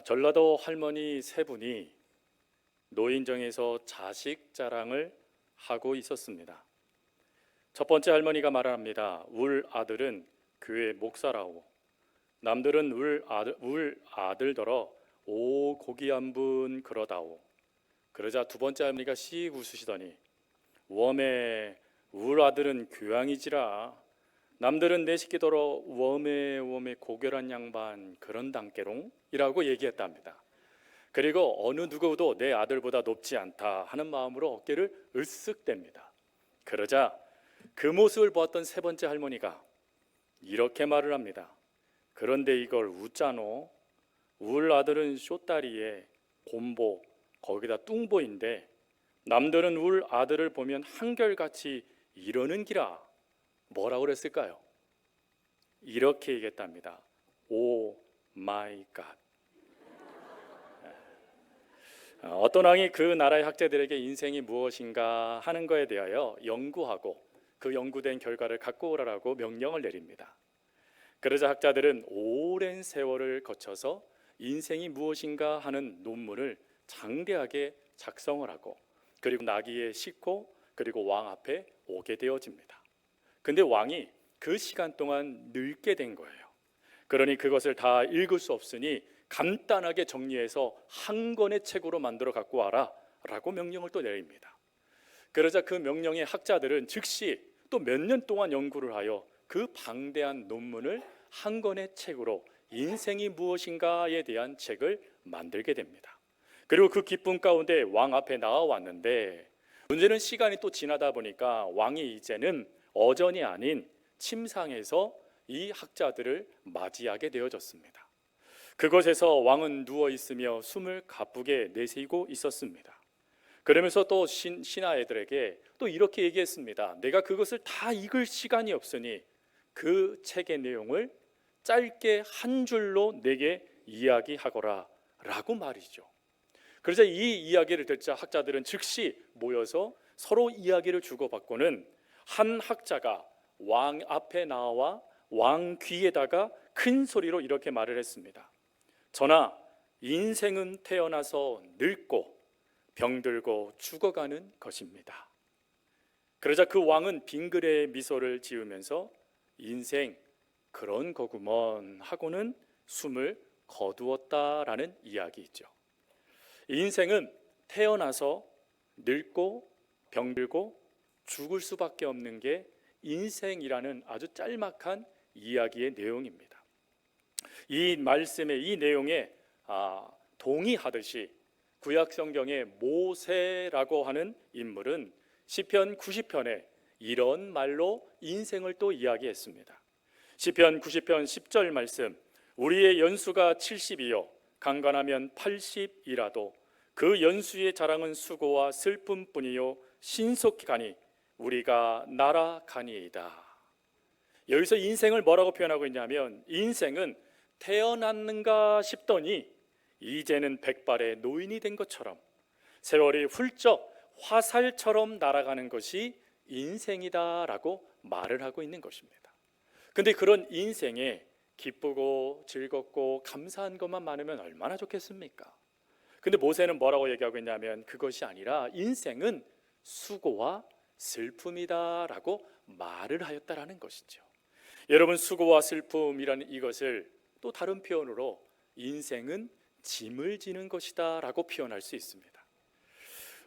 전라도 할머니 세 분이 노인정에서 자식 자랑을 하고 있었습니다. 첫 번째 할머니가 말합니다. 울 아들은 교회 목사라오. 남들은 울 아들더러 오 고기 한 분 그러다오. 그러자 두 번째 할머니가 씩 웃으시더니 웜에 울 아들은 교양이지라. 남들은 내 새끼더러 웜에 고결한 양반 그런 단계롱 이라고 얘기했답니다. 그리고 어느 누구도 내 아들보다 높지 않다 하는 마음으로 어깨를 으쓱댑니다. 그러자 그 모습을 보았던 세 번째 할머니가 이렇게 말을 합니다. 그런데 이걸 웃자노? 울 아들은 쇼다리에 곰보 거기다 뚱보인데 남들은 울 아들을 보면 한결같이 이러는 기라. 뭐라고 그랬을까요? 이렇게 얘기했답니다. 오 마이 갓. 어떤 왕이 그 나라의 학자들에게 인생이 무엇인가 하는 거에 대하여 연구하고 그 연구된 결과를 갖고 오라라고 명령을 내립니다. 그러자 학자들은 오랜 세월을 거쳐서 인생이 무엇인가 하는 논문을 장대하게 작성을 하고 그리고 나귀에 싣고 그리고 왕 앞에 오게 되어집니다. 근데 왕이 그 시간 동안 늙게 된 거예요. 그러니 그것을 다 읽을 수 없으니 간단하게 정리해서 한 권의 책으로 만들어 갖고 와라 라고 명령을 또 내립니다. 그러자 그 명령에 학자들은 즉시 또 몇 년 동안 연구를 하여 그 방대한 논문을 한 권의 책으로 인생이 무엇인가에 대한 책을 만들게 됩니다. 그리고 그 기쁨 가운데 왕 앞에 나와왔는데 문제는 시간이 또 지나다 보니까 왕이 이제는 어전이 아닌 침상에서 이 학자들을 맞이하게 되어졌습니다. 그곳에서 왕은 누워 있으며 숨을 가쁘게 내쉬고 있었습니다. 그러면서 또 신하애들에게 또 이렇게 얘기했습니다. 내가 그것을 다 읽을 시간이 없으니 그 책의 내용을 짧게 한 줄로 내게 이야기하거라 라고 말이죠. 그러자 이 이야기를 듣자 학자들은 즉시 모여서 서로 이야기를 주고받고는 한 학자가 왕 앞에 나와 왕 귀에다가 큰 소리로 이렇게 말을 했습니다. 전하, 인생은 태어나서 늙고 병들고 죽어가는 것입니다. 그러자 그 왕은 빙그레 미소를 지으면서 인생 그런 거구먼 하고는 숨을 거두었다라는 이야기이죠. 인생은 태어나서 늙고 병들고 죽을 수밖에 없는 게 인생이라는 아주 짤막한 이야기의 내용입니다. 이 말씀의 이 내용에 동의하듯이 구약 성경의 모세라고 하는 인물은 시편 90편에 이런 말로 인생을 또 이야기했습니다. 시편 90편 10절 말씀 우리의 연수가 70이요 강건하면 80이라도 그 연수의 자랑은 수고와 슬픔뿐이요 신속히 가니 우리가 날아가니이다. 여기서 인생을 뭐라고 표현하고 있냐면 인생은 태어났는가 싶더니 이제는 백발의 노인이 된 것처럼 세월이 훌쩍 화살처럼 날아가는 것이 인생이다라고 말을 하고 있는 것입니다. 근데 그런 인생에 기쁘고 즐겁고 감사한 것만 많으면 얼마나 좋겠습니까? 근데 모세는 뭐라고 얘기하고 있냐면 그것이 아니라 인생은 수고와 슬픔이다라고 말을 하였다라는 것이죠. 여러분 수고와 슬픔이라는 이것을 또 다른 표현으로 인생은 짐을 지는 것이다 라고 표현할 수 있습니다.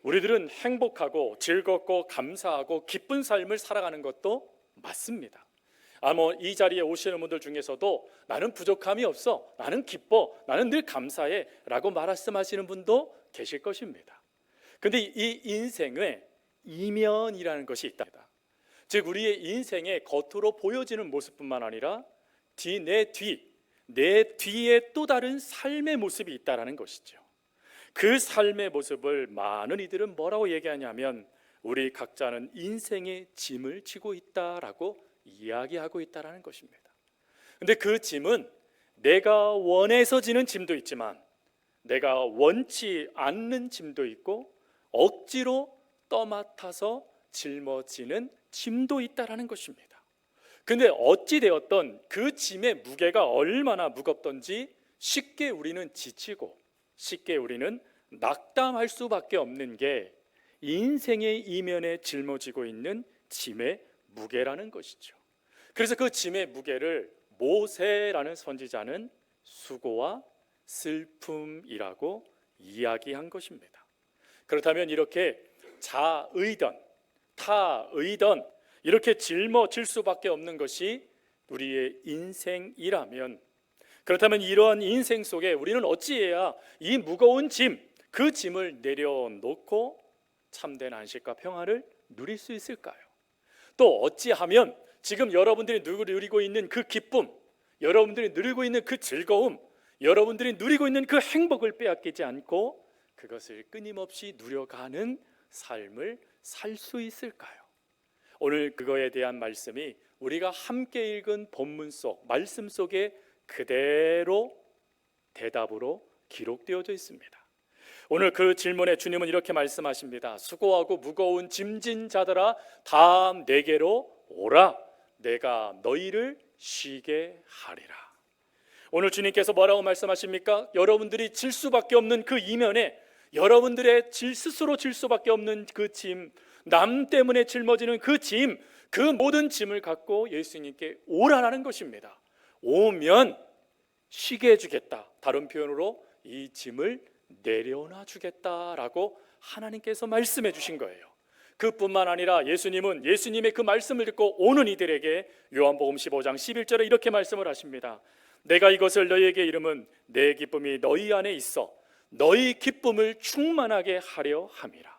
우리들은 행복하고 즐겁고 감사하고 기쁜 삶을 살아가는 것도 맞습니다. 이 자리에 오시는 분들 중에서도 나는 부족함이 없어, 나는 기뻐, 나는 늘 감사해 라고 말씀하시는 분도 계실 것입니다. 근데 이 인생에 이면이라는 것이 있다. 즉 우리의 인생의 겉으로 보여지는 모습뿐만 아니라 내 뒤에 또 다른 삶의 모습이 있다는 것이죠. 그 삶의 모습을 많은 이들은 뭐라고 얘기하냐면 우리 각자는 인생의 짐을 지고 있다라고 이야기하고 있다는 것입니다. 근데 그 짐은 내가 원해서 지는 짐도 있지만 내가 원치 않는 짐도 있고 억지로 떠맡아서 짊어지는 짐도 있다라는 것입니다. 근데 어찌되었던 그 짐의 무게가 얼마나 무겁던지 쉽게 우리는 지치고 쉽게 우리는 낙담할 수밖에 없는 게 인생의 이면에 짊어지고 있는 짐의 무게라는 것이죠. 그래서 그 짐의 무게를 모세라는 선지자는 수고와 슬픔이라고 이야기한 것입니다. 그렇다면 이렇게 자의던 타의던 이렇게 짊어질 수밖에 없는 것이 우리의 인생이라면, 그렇다면 이러한 인생 속에 우리는 어찌해야 이 무거운 짐, 그 짐을 내려놓고 참된 안식과 평화를 누릴 수 있을까요? 또 어찌하면 지금 여러분들이 누리고 있는 그 기쁨, 여러분들이 누리고 있는 그 즐거움, 여러분들이 누리고 있는 그 행복을 빼앗기지 않고 그것을 끊임없이 누려가는 삶을 살 수 있을까요? 오늘 그거에 대한 말씀이 우리가 함께 읽은 본문 속 말씀 속에 그대로 대답으로 기록되어져 있습니다. 오늘 그 질문에 주님은 이렇게 말씀하십니다. 수고하고 무거운 짐진 자들아 다 내게로 오라. 내가 너희를 쉬게 하리라. 오늘 주님께서 뭐라고 말씀하십니까? 여러분들이 질 수밖에 없는 그 이면에, 여러분들의 스스로 질 수밖에 없는 그 짐, 남 때문에 짊어지는 그 짐, 그 모든 짐을 갖고 예수님께 오라라는 것입니다. 오면 쉬게 해주겠다. 다른 표현으로 이 짐을 내려놔 주겠다라고 하나님께서 말씀해 주신 거예요. 그뿐만 아니라 예수님은 예수님의 그 말씀을 듣고 오는 이들에게 요한복음 15장 11절에 이렇게 말씀을 하십니다. 내가 이것을 너희에게 이름은 내 기쁨이 너희 안에 있어 너희 기쁨을 충만하게 하려 함이라.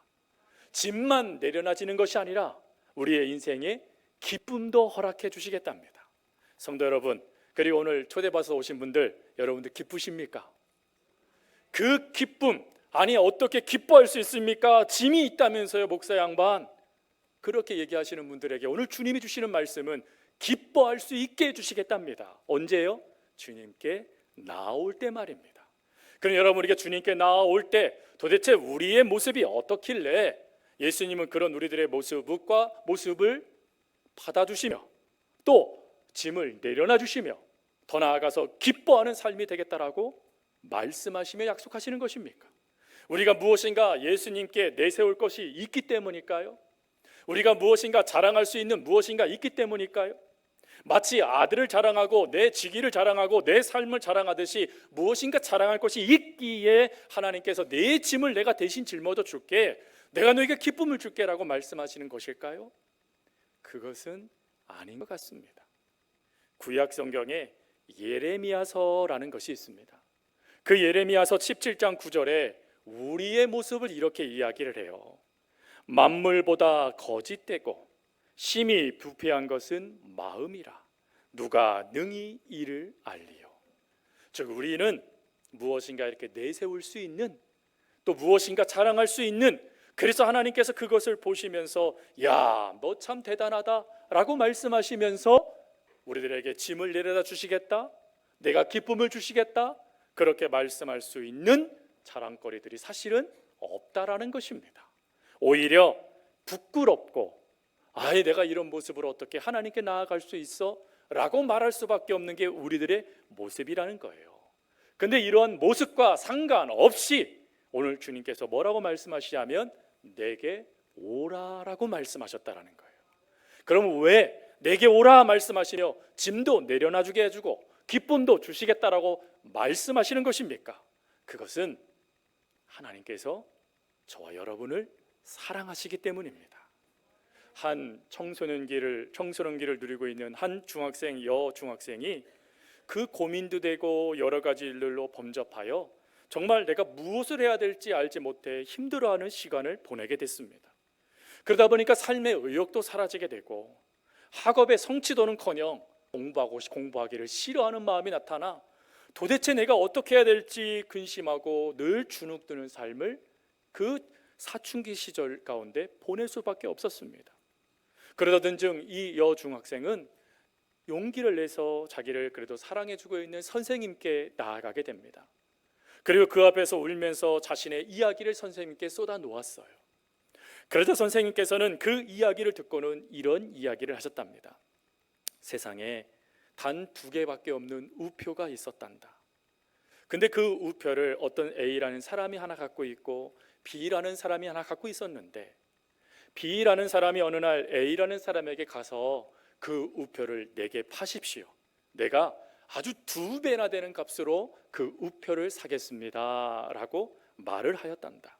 짐만 내려놔지는 것이 아니라 우리의 인생에 기쁨도 허락해 주시겠답니다. 성도 여러분, 그리고 오늘 초대받아서 오신 분들, 여러분들 기쁘십니까? 그 기쁨, 아니 어떻게 기뻐할 수 있습니까? 짐이 있다면서요, 목사 양반. 그렇게 얘기하시는 분들에게 오늘 주님이 주시는 말씀은 기뻐할 수 있게 해주시겠답니다. 언제요? 주님께 나올 때 말입니다. 그럼 여러분, 우리가 주님께 나올 때 도대체 우리의 모습이 어떻길래 예수님은 그런 우리들의 모습을 받아주시며 또 짐을 내려놔 주시며 더 나아가서 기뻐하는 삶이 되겠다라고 말씀하시며 약속하시는 것입니까? 우리가 무엇인가 예수님께 내세울 것이 있기 때문일까요? 우리가 무엇인가 자랑할 수 있는 무엇인가 있기 때문일까요? 마치 아들을 자랑하고 내 직위를 자랑하고 내 삶을 자랑하듯이 무엇인가 자랑할 것이 있기에 하나님께서 내 짐을 내가 대신 짊어져 줄게, 내가 너에게 기쁨을 줄게 라고 말씀하시는 것일까요? 그것은 아닌 것 같습니다. 구약 성경에 예레미야서라는 것이 있습니다. 그 예레미야서 17장 9절에 우리의 모습을 이렇게 이야기를 해요. 만물보다 거짓되고 심히 부패한 것은 마음이라 누가 능히 이를 알리요. 즉 우리는 무엇인가 이렇게 내세울 수 있는, 또 무엇인가 자랑할 수 있는, 그래서 하나님께서 그것을 보시면서 야, 너 참 대단하다 라고 말씀하시면서 우리들에게 짐을 내려다 주시겠다, 내가 기쁨을 주시겠다, 그렇게 말씀할 수 있는 자랑거리들이 사실은 없다라는 것입니다. 오히려 부끄럽고 아예 내가 이런 모습으로 어떻게 하나님께 나아갈 수 있어? 라고 말할 수밖에 없는 게 우리들의 모습이라는 거예요. 근데 이러한 모습과 상관없이 오늘 주님께서 뭐라고 말씀하시냐면 내게 오라라고 말씀하셨다라는 거예요. 그럼 왜 내게 오라 말씀하시며 짐도 내려놔 주게 해주고 기쁨도 주시겠다라고 말씀하시는 것입니까? 그것은 하나님께서 저와 여러분을 사랑하시기 때문입니다. 한 청소년기를 누리고 있는 한 여중학생이 그 고민도 되고 여러 가지 일들로 범접하여 정말 내가 무엇을 해야 될지 알지 못해 힘들어하는 시간을 보내게 됐습니다. 그러다 보니까 삶의 의욕도 사라지게 되고 학업의 성취도는커녕 공부하기를 싫어하는 마음이 나타나 도대체 내가 어떻게 해야 될지 근심하고 늘 주눅드는 삶을 그 사춘기 시절 가운데 보낼 수밖에 없었습니다. 그러던 이 여중학생은 용기를 내서 자기를 그래도 사랑해주고 있는 선생님께 나아가게 됩니다. 그리고 그 앞에서 울면서 자신의 이야기를 선생님께 쏟아 놓았어요. 그러자 선생님께서는 그 이야기를 듣고는 이런 이야기를 하셨답니다. 세상에 단 2개밖에 없는 우표가 있었단다. 근데 그 우표를 어떤 A라는 사람이 하나 갖고 있고 B라는 사람이 하나 갖고 있었는데, B라는 사람이 어느 날 A라는 사람에게 가서 그 우표를 내게 파십시오, 내가 아주 2배나 되는 값으로 그 우표를 사겠습니다 라고 말을 하였단다.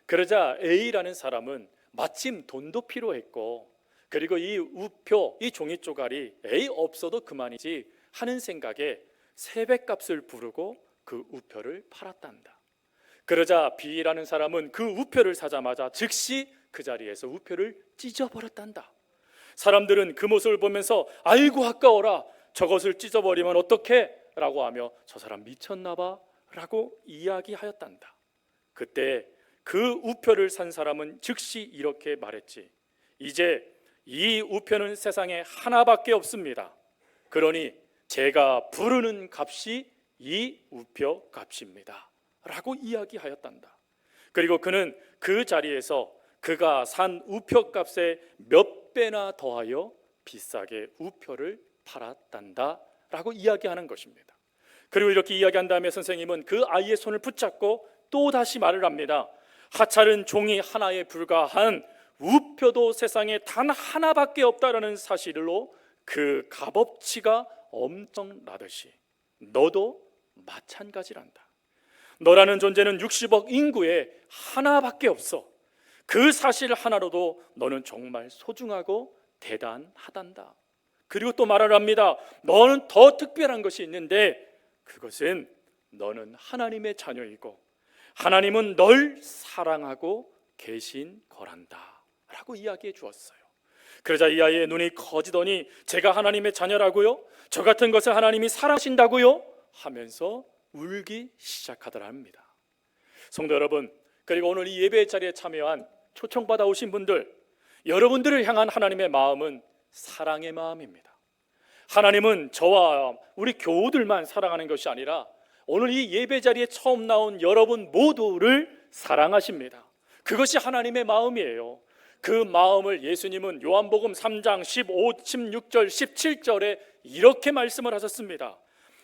그러자 A라는 사람은 마침 돈도 필요했고, 그리고 이 우표, 이 종이 쪼가리 에이 없어도 그만이지 하는 생각에 3배 값을 부르고 그 우표를 팔았단다. 그러자 B라는 사람은 그 우표를 사자마자 즉시 그 자리에서 우표를 찢어버렸단다. 사람들은 그 모습을 보면서 아이고 아까워라, 저것을 찢어버리면 어떡해? 라고 하며 저 사람 미쳤나 봐 라고 이야기하였단다. 그때 그 우표를 산 사람은 즉시 이렇게 말했지, 이제 이 우표는 세상에 하나밖에 없습니다. 그러니 제가 부르는 값이 이 우표 값입니다 라고 이야기하였단다. 그리고 그는 그 자리에서 그가 산 우표 값에 몇 배나 더하여 비싸게 우표를 팔았단다 라고 이야기하는 것입니다. 그리고 이렇게 이야기한 다음에 선생님은 그 아이의 손을 붙잡고 또 다시 말을 합니다. 하찮은 종이 하나에 불과한 우표도 세상에 단 하나밖에 없다라는 사실로 그 값어치가 엄청나듯이 너도 마찬가지란다. 너라는 존재는 60억 인구에 하나밖에 없어. 그 사실 하나로도 너는 정말 소중하고 대단하단다. 그리고 또 말을 합니다. 너는 더 특별한 것이 있는데 그것은 너는 하나님의 자녀이고 하나님은 널 사랑하고 계신 거란다 라고 이야기해 주었어요. 그러자 이 아이의 눈이 커지더니 제가 하나님의 자녀라고요? 저 같은 것을 하나님이 사랑하신다고요? 하면서 울기 시작하더라 합니다. 성도 여러분, 그리고 오늘 이 예배의 자리에 참여한 초청받아 오신 분들, 여러분들을 향한 하나님의 마음은 사랑의 마음입니다. 하나님은 저와 우리 교우들만 사랑하는 것이 아니라 오늘 이 예배 자리에 처음 나온 여러분 모두를 사랑하십니다. 그것이 하나님의 마음이에요. 그 마음을 예수님은 요한복음 3장 15, 16절, 17절에 이렇게 말씀을 하셨습니다.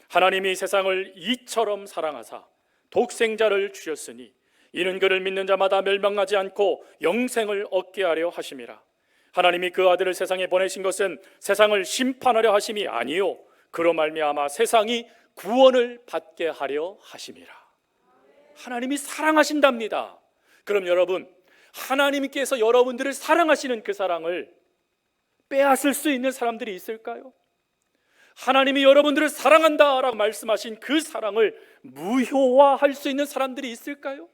하나님이 세상을 이처럼 사랑하사 독생자를 주셨으니 이는 그를 믿는 자마다 멸망하지 않고 영생을 얻게 하려 하심이라. 하나님이 그 아들을 세상에 보내신 것은 세상을 심판하려 하심이 아니요 그로 말미암아 세상이 구원을 받게 하려 하심이라. 하나님이 사랑하신답니다. 그럼 여러분, 하나님께서 여러분들을 사랑하시는 그 사랑을 빼앗을 수 있는 사람들이 있을까요? 하나님이 여러분들을 사랑한다라고 말씀하신 그 사랑을 무효화할 수 있는 사람들이 있을까요?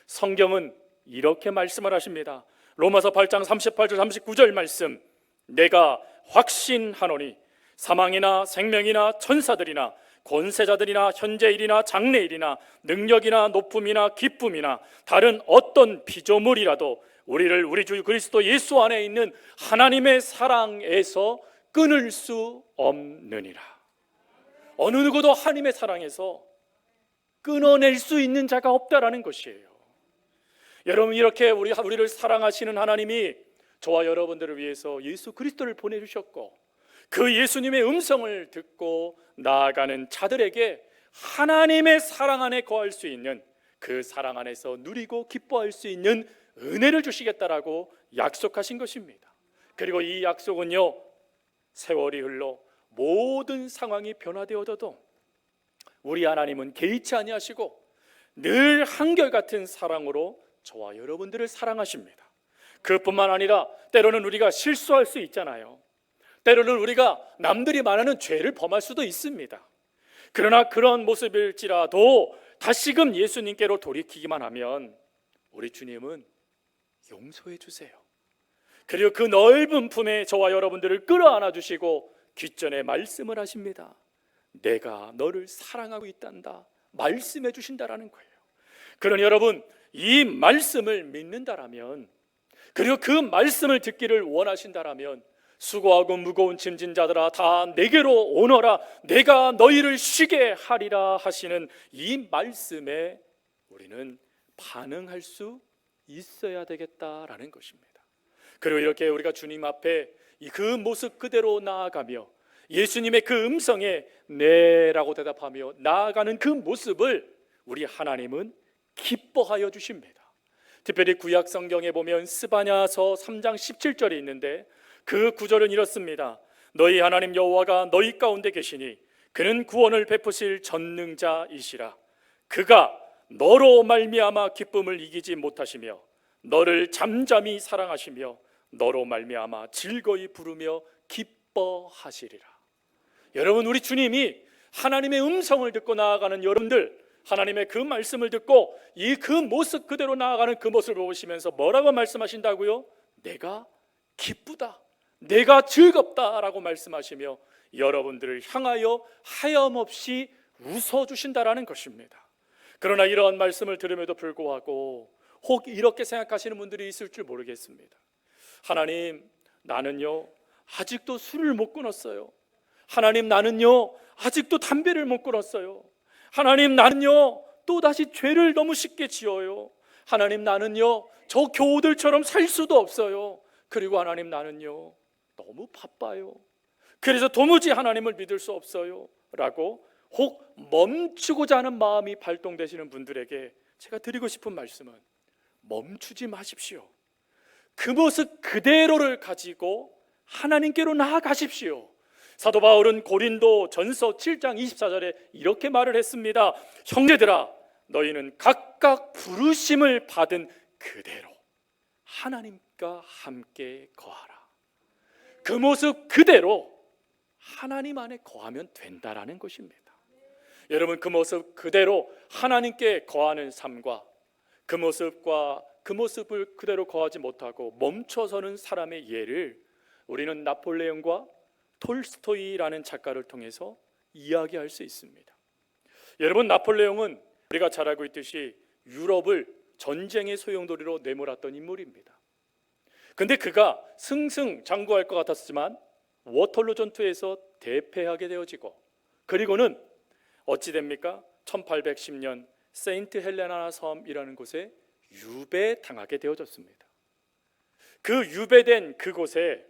성경은 이렇게 말씀을 하십니다. 로마서 8장 38절 39절 말씀, 내가 확신하노니 사망이나 생명이나 천사들이나 권세자들이나 현재일이나 장래일이나 능력이나 높음이나 기쁨이나 다른 어떤 피조물이라도 우리를 우리 주 그리스도 예수 안에 있는 하나님의 사랑에서 끊을 수 없느니라. 어느 누구도 하나님의 사랑에서 끊어낼 수 있는 자가 없다라는 것이에요. 여러분, 이렇게 우리를 사랑하시는 하나님이 저와 여러분들을 위해서 예수 그리스도를 보내주셨고 그 예수님의 음성을 듣고 나아가는 자들에게 하나님의 사랑 안에 거할 수 있는, 그 사랑 안에서 누리고 기뻐할 수 있는 은혜를 주시겠다라고 약속하신 것입니다. 그리고 이 약속은요, 세월이 흘러 모든 상황이 변화되어져도 우리 하나님은 개의치 아니하시고 늘 한결같은 사랑으로 저와 여러분들을 사랑하십니다. 그뿐만 아니라 때로는 우리가 실수할 수 있잖아요. 때로는 우리가 남들이 말하는 죄를 범할 수도 있습니다. 그러나 그런 모습일지라도 다시금 예수님께로 돌이키기만 하면 우리 주님은 용서해 주세요. 그리고 그 넓은 품에 저와 여러분들을 끌어안아 주시고 귓전에 말씀을 하십니다. 내가 너를 사랑하고 있단다 말씀해 주신다라는 거예요. 그러니 여러분, 이 말씀을 믿는다라면, 그리고 그 말씀을 듣기를 원하신다라면 수고하고 무거운 짐진 자들아 다 내게로 오너라 내가 너희를 쉬게 하리라 하시는 이 말씀에 우리는 반응할 수 있어야 되겠다라는 것입니다. 그리고 이렇게 우리가 주님 앞에 그 모습 그대로 나아가며 예수님의 그 음성에 네라고 대답하며 나아가는 그 모습을 우리 하나님은 기뻐하여 주십니다. 특별히 구약 성경에 보면 스바냐서 3장 17절이 있는데 그 구절은 이렇습니다. 너희 하나님 여호와가 너희 가운데 계시니 그는 구원을 베푸실 전능자이시라. 그가 너로 말미암아 기쁨을 이기지 못하시며 너를 잠잠히 사랑하시며 너로 말미암아 즐거이 부르며 기뻐하시리라. 여러분, 우리 주님이 하나님의 음성을 듣고 나아가는 여러분들, 하나님의 그 말씀을 듣고 그 모습 그대로 나아가는 그 모습을 보시면서 뭐라고 말씀하신다고요? 내가 기쁘다, 내가 즐겁다라고 말씀하시며 여러분들을 향하여 하염없이 웃어주신다라는 것입니다. 그러나 이러한 말씀을 들음에도 불구하고 혹 이렇게 생각하시는 분들이 있을 줄 모르겠습니다. 하나님, 나는요 아직도 술을 못 끊었어요. 하나님, 나는요 아직도 담배를 못 끊었어요. 하나님, 나는요 또다시 죄를 너무 쉽게 지어요. 하나님, 나는요 저 교우들처럼 살 수도 없어요. 그리고 하나님, 나는요 너무 바빠요. 그래서 도무지 하나님을 믿을 수 없어요 라고 혹 멈추고자 하는 마음이 발동되시는 분들에게 제가 드리고 싶은 말씀은 멈추지 마십시오. 그 모습 그대로를 가지고 하나님께로 나아가십시오. 사도 바울은 고린도 전서 7장 24절에 이렇게 말을 했습니다. 형제들아, 너희는 각각 부르심을 받은 그대로 하나님과 함께 거하라. 그 모습 그대로 하나님 안에 거하면 된다라는 것입니다. 여러분, 그 모습 그대로 하나님께 거하는 삶과 그 모습을 그대로 거하지 못하고 멈춰서는 사람의 예를 우리는 나폴레옹과 톨스토이라는 작가를 통해서 이야기할 수 있습니다. 여러분, 나폴레옹은 우리가 잘 알고 있듯이 유럽을 전쟁의 소용돌이로 내몰았던 인물입니다. 근데 그가 승승장구할 것 같았지만 워털루 전투에서 대패하게 되어지고, 그리고는 어찌 됩니까? 1810년 세인트 헬레나 섬이라는 곳에 유배당하게 되어졌습니다. 그 유배된 그곳에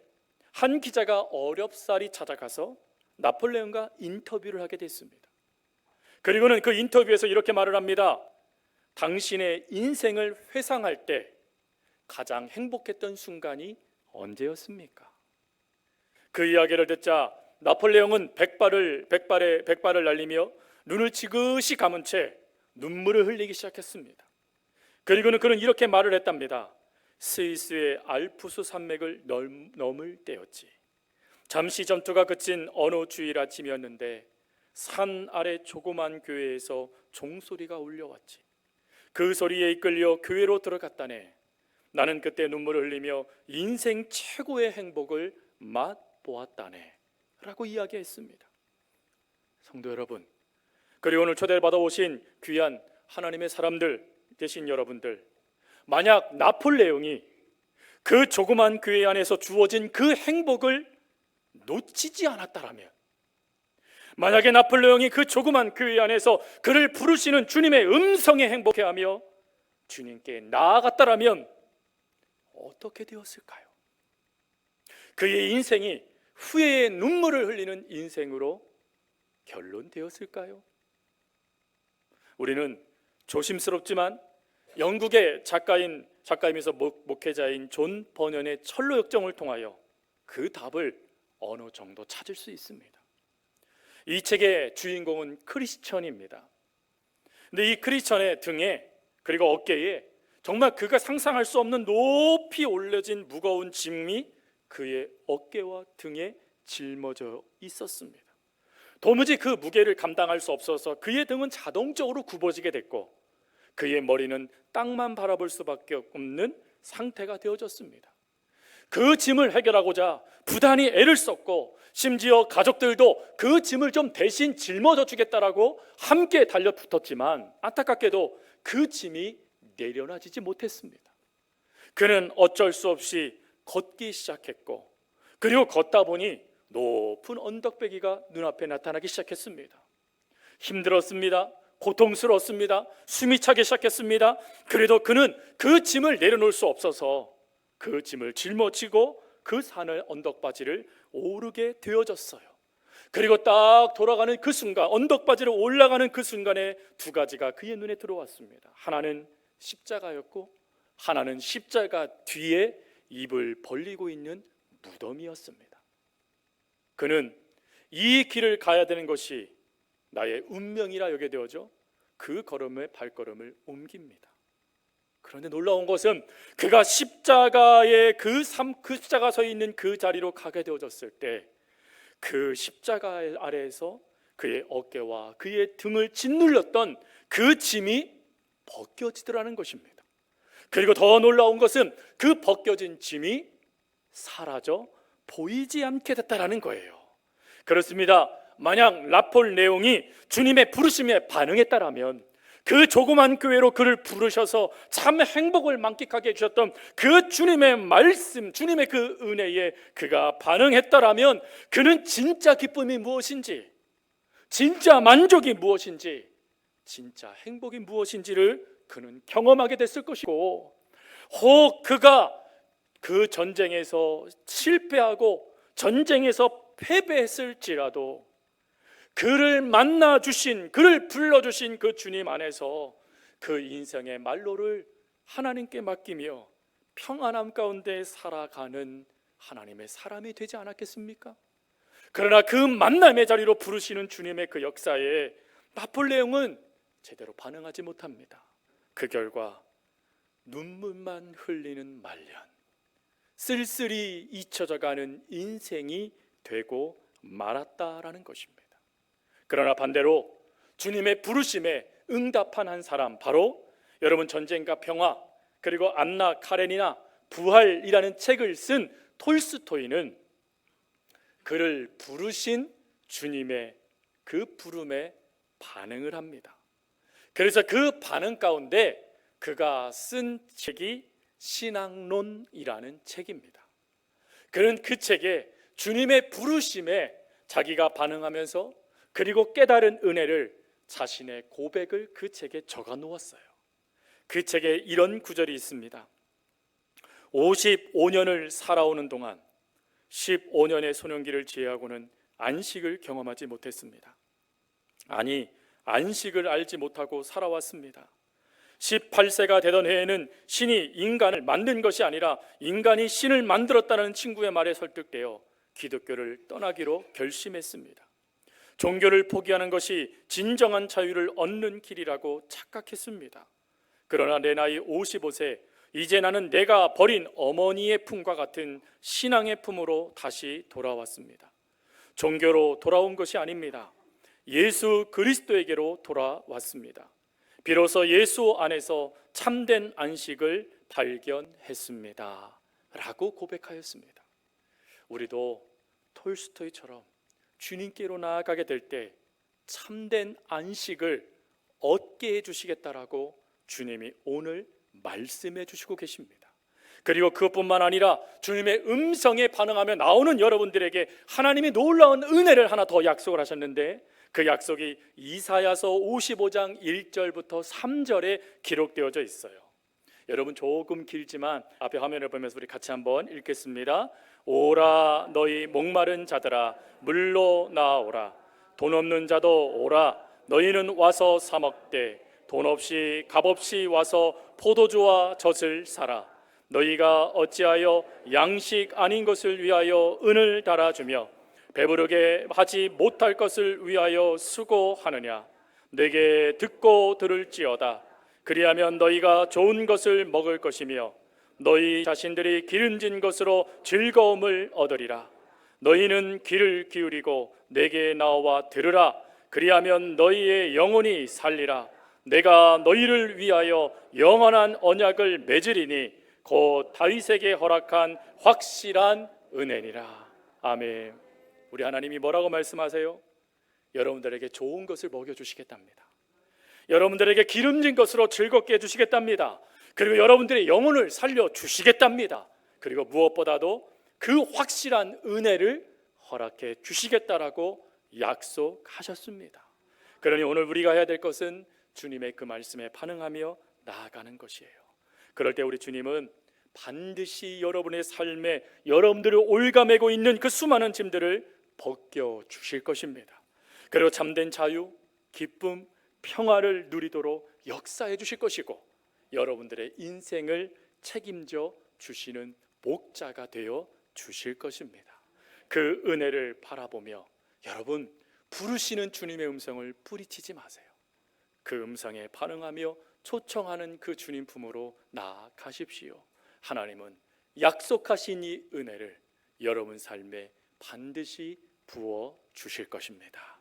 한 기자가 어렵사리 찾아가서 나폴레옹과 인터뷰를 하게 됐습니다. 그리고는 그 인터뷰에서 이렇게 말을 합니다. 당신의 인생을 회상할 때 가장 행복했던 순간이 언제였습니까? 그 이야기를 듣자 나폴레옹은 백발을 날리며 눈을 지그시 감은 채 눈물을 흘리기 시작했습니다. 그리고는 그는 이렇게 말을 했답니다. 스위스의 알프스 산맥을 넘을 때였지. 잠시 전투가 그친 어느 주일 아침이었는데 산 아래 조그만 교회에서 종소리가 울려왔지. 그 소리에 이끌려 교회로 들어갔다네. 나는 그때 눈물을 흘리며 인생 최고의 행복을 맛보았다네 라고 이야기했습니다. 성도 여러분, 그리고 오늘 초대를 받아오신 귀한 하나님의 사람들 되신 여러분들, 만약 나폴레옹이 그 조그만 교회 안에서 주어진 그 행복을 놓치지 않았다라면, 만약에 나폴레옹이 그 조그만 교회 안에서 그를 부르시는 주님의 음성에 행복해하며 주님께 나아갔다라면 어떻게 되었을까요? 그의 인생이 후회의 눈물을 흘리는 인생으로 결론되었을까요? 우리는 조심스럽지만 영국의 작가이면서 목회자인 존 버년의 철로 역정을 통하여 그 답을 어느 정도 찾을 수 있습니다. 이 책의 주인공은 크리스천입니다. 근데 이 크리스천의 등에 그리고 어깨에 정말 그가 상상할 수 없는 높이 올려진 무거운 짐이 그의 어깨와 등에 짊어져 있었습니다. 도무지 그 무게를 감당할 수 없어서 그의 등은 자동적으로 굽어지게 됐고 그의 머리는 땅만 바라볼 수밖에 없는 상태가 되어졌습니다. 그 짐을 해결하고자 부단히 애를 썼고 심지어 가족들도 그 짐을 좀 대신 짊어져 주겠다라고 함께 달려붙었지만 안타깝게도 그 짐이 내려놔지지 못했습니다. 그는 어쩔 수 없이 걷기 시작했고 그리고 걷다 보니 높은 언덕배기가 눈앞에 나타나기 시작했습니다. 힘들었습니다. 고통스러웠습니다. 숨이 차기 시작했습니다. 그래도 그는 그 짐을 내려놓을 수 없어서 그 짐을 짊어지고 그 산을 언덕바지를 오르게 되어졌어요. 그리고 딱 돌아가는 그 순간, 언덕바지로 올라가는 그 순간에 두 가지가 그의 눈에 들어왔습니다. 하나는 십자가였고 하나는 십자가 뒤에 입을 벌리고 있는 무덤이었습니다. 그는 이 길을 가야 되는 것이 나의 운명이라 여겨 되어져 그 걸음의 발걸음을 옮깁니다. 그런데 놀라운 것은 그가 십자가에 그 십자가 서 있는 그 자리로 가게 되어졌을 때 그 십자가 아래에서 그의 어깨와 그의 등을 짓눌렀던 그 짐이 벗겨지더라는 것입니다. 그리고 더 놀라운 것은 그 벗겨진 짐이 사라져 보이지 않게 됐다라는 거예요. 그렇습니다. 만약 나폴레옹이 주님의 부르심에 반응했다라면, 그 조그만 교회로 그를 부르셔서 참 행복을 만끽하게 해주셨던 그 주님의 말씀, 주님의 그 은혜에 그가 반응했다라면 그는 진짜 기쁨이 무엇인지, 진짜 만족이 무엇인지, 진짜 행복이 무엇인지를 그는 경험하게 됐을 것이고, 혹 그가 그 전쟁에서 실패하고 전쟁에서 패배했을지라도 그를 만나 주신, 그를 불러주신 그 주님 안에서 그 인생의 말로를 하나님께 맡기며 평안함 가운데 살아가는 하나님의 사람이 되지 않았겠습니까? 그러나 그 만남의 자리로 부르시는 주님의 그 역사에 나폴레옹은 제대로 반응하지 못합니다. 그 결과 눈물만 흘리는 말년, 쓸쓸히 잊혀져가는 인생이 되고 말았다라는 것입니다. 그러나 반대로 주님의 부르심에 응답한 한 사람, 바로 여러분 전쟁과 평화, 그리고 안나 카레니나 부활이라는 책을 쓴 톨스토이는 그를 부르신 주님의 그 부름에 반응을 합니다. 그래서 그 반응 가운데 그가 쓴 책이 신앙론이라는 책입니다. 그는 그 책에 주님의 부르심에 자기가 반응하면서 그리고 깨달은 은혜를, 자신의 고백을 그 책에 적어 놓았어요. 그 책에 이런 구절이 있습니다. 55년을 살아오는 동안 15년의 소년기를 제외하고는 안식을 경험하지 못했습니다. 아니, 안식을 알지 못하고 살아왔습니다. 18세가 되던 해에는 신이 인간을 만든 것이 아니라 인간이 신을 만들었다는 친구의 말에 설득되어 기독교를 떠나기로 결심했습니다. 종교를 포기하는 것이 진정한 자유를 얻는 길이라고 착각했습니다. 그러나 내 나이 55세, 이제 나는 내가 버린 어머니의 품과 같은 신앙의 품으로 다시 돌아왔습니다. 종교로 돌아온 것이 아닙니다. 예수 그리스도에게로 돌아왔습니다. 비로소 예수 안에서 참된 안식을 발견했습니다 라고 고백하였습니다. 우리도 톨스토이처럼 주님께로 나아가게 될 때 참된 안식을 얻게 해주시겠다라고 주님이 오늘 말씀해 주시고 계십니다. 그리고 그것뿐만 아니라 주님의 음성에 반응하며 나오는 여러분들에게 하나님이 놀라운 은혜를 하나 더 약속을 하셨는데, 그 약속이 이사야서 55장 1절부터 3절에 기록되어져 있어요. 여러분 조금 길지만 앞에 화면을 보면서 우리 같이 한번 읽겠습니다. 오라 너희 목마른 자들아 물로 나오라, 돈 없는 자도 오라 너희는 와서 사 먹되, 돈 없이 값없이 와서 포도주와 젖을 사라. 너희가 어찌하여 양식 아닌 것을 위하여 은을 달아주며 배부르게 하지 못할 것을 위하여 수고하느냐. 내게 듣고 들을지어다. 그리하면 너희가 좋은 것을 먹을 것이며 너희 자신들이 기름진 것으로 즐거움을 얻으리라. 너희는 귀를 기울이고 내게 나와 들으라. 그리하면 너희의 영혼이 살리라. 내가 너희를 위하여 영원한 언약을 맺으리니 곧 다윗에게 허락한 확실한 은혜니라. 아멘. 우리 하나님이 뭐라고 말씀하세요? 여러분들에게 좋은 것을 먹여주시겠답니다. 여러분들에게 기름진 것으로 즐겁게 해주시겠답니다. 그리고 여러분들의 영혼을 살려주시겠답니다. 그리고 무엇보다도 그 확실한 은혜를 허락해 주시겠다라고 약속하셨습니다. 그러니 오늘 우리가 해야 될 것은 주님의 그 말씀에 반응하며 나아가는 것이에요. 그럴 때 우리 주님은 반드시 여러분의 삶에 여러분들을 올가매고 있는 그 수많은 짐들을 벗겨 주실 것입니다. 그리고 참된 자유, 기쁨, 평화를 누리도록 역사해 주실 것이고 여러분들의 인생을 책임져 주시는 목자가 되어 주실 것입니다. 그 은혜를 바라보며 여러분 부르시는 주님의 음성을 뿌리치지 마세요. 그 음성에 반응하며 초청하는 그 주님 품으로 나아가십시오. 하나님은 약속하신 이 은혜를 여러분 삶에 반드시 부어 주실 것입니다.